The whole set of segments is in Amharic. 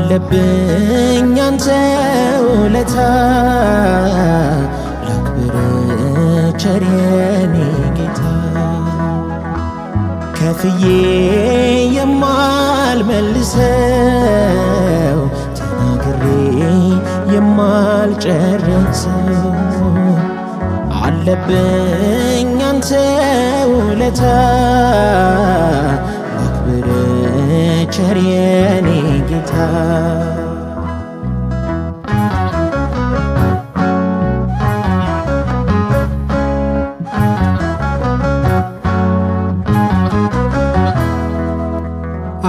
አለብኝ ያንተ ውለታ ላክብር ቸር የኔ ጌታ ከፍዬ የማልመልሰው ተናግሬ የማልጨርሰው አለብኝ ያንተ ውለታ ላክብር ቸር የኔ ጌታ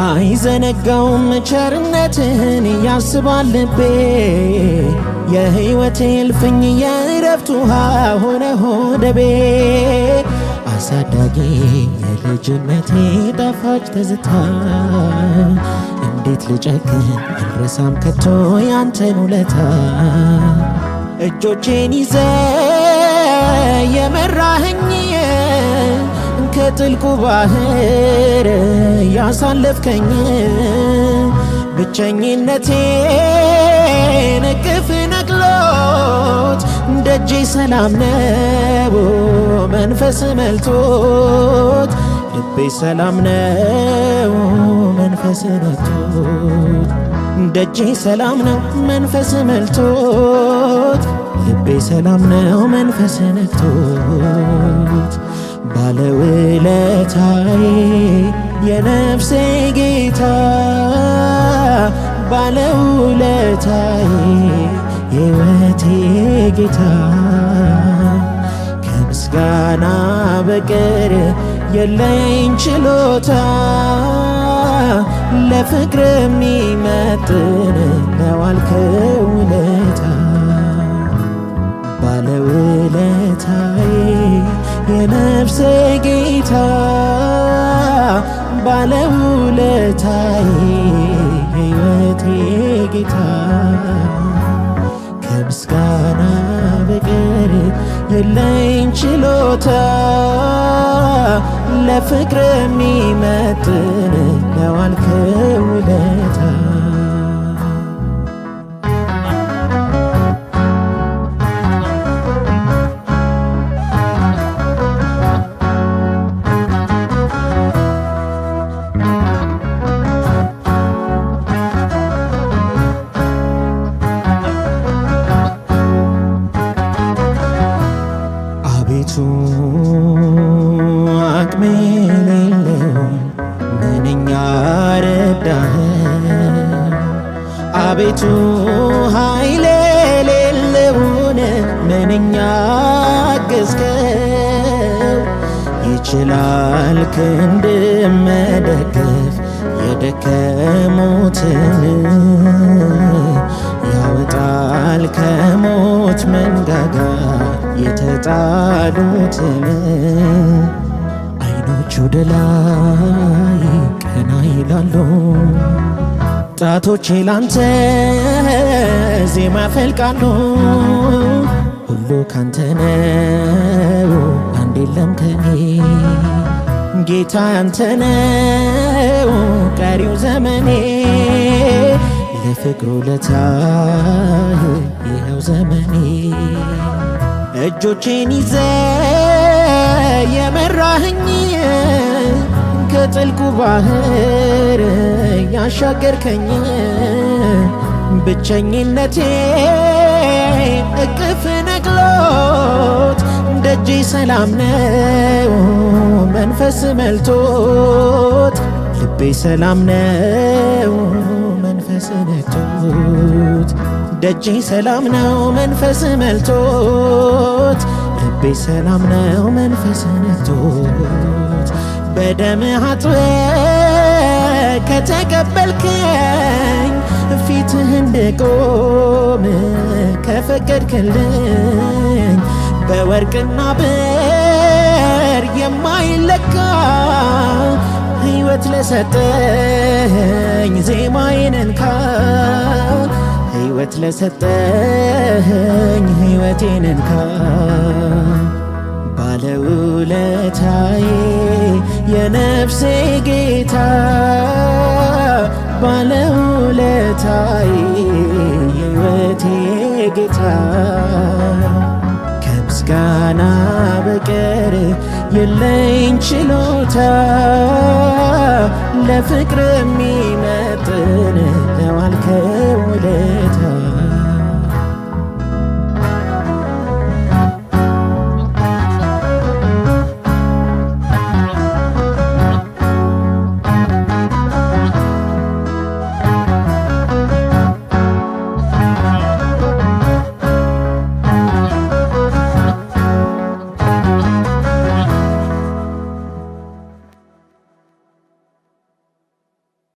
አይዘነጋውም ቸርነትህን ያስባል ልቤ የሕይወቴ እልፍኝ የዕረፍት ውሃ ሆነ ሆደቤ አሳዳጊ የልጅነቴ ጣፋጭ ትዝታ እንዴት ልጨክን አልረሳም ከቶ ያንተን ውለታ እጆቼን ይዘ የመራኸኝ ከጥልቁ ባህር ያሳለፍከኝ ብቸኝነቴን እቅፍ ነቅሎት ደጄ ሰላም ነው መንፈስ መልቶት ልቤ ሰላም ነው መንፈስ ነክቶት ደጄ ሰላም ነው መንፈስ መልቶት ልቤ ሰላም ነው መንፈስ ነክቶት ባለውለታዬ የነፍሴ ጌታ ባለውለታዬ የሕይወቴ ጌታ ከምስጋና በቀር የለኝ ችሎታ ለፍቅር የሚመጥን ለዋልከው ውለታ ባለውለታዬ የነፍሴ ጌታ ባለውለታዬ የሕይወቴ ጌታ ከምስጋና በቀር የለኝ ችሎታ ለፍቅር የሚመጥን ለዋልከው ውለታ አቅሜ የሌለው ምንኛ ረዳኸኝ አቤቱ ኃይሌ የሌለውን ምንኛ አገዝከው ይችላል ክንድ መደገፍ የደከሙትን ያወጣል ከሞት መንጋጋ የተጣሉትን አይኖች ወደ ላይ ቀና ይላሉ ጣቶቼ ላንተ ዜማ ያፈልቃሉ ሁሉ ካንተ ነው አንድ የለም ከኔ ጌታ ያንተ ነው ቀሪው ዘመኔ ለፍቅሩ ለታይ ይኸው ዘመኔ እጆቼን ይዘ የመራኸኝ ከጥልቁ ባህር ያሻገርከኝ ብቸኝነቴ እቅፍ ነቅሎት ደጄ ሰላም ነው መንፈስ መልቶት ልቤ ሰላም ነው መንፈስ ነክቶት ደጄ ሰላም ነው መንፈስ መልቶት ልቤ ሰላም ነው መንፈስ ነክቶት በደምህ አጥበህ ከተቀበልከኝ ፊትህ እንድቆም ከፈቀድክልኝ በወርቅና ብር የማይለካ ሕይወት ለሰጠኝ ዜማዬን እንካ ሕይወት ለሰጠኝ ሕይወቴን እንካ ባለውለታዬ የነፍሴ ጌታ ባለውለታዬ የሕይወቴ ጌታ ከምስጋና በቀር የለኝ ችሎታ ለፍቅር የሚመጥን ነው አልከኝ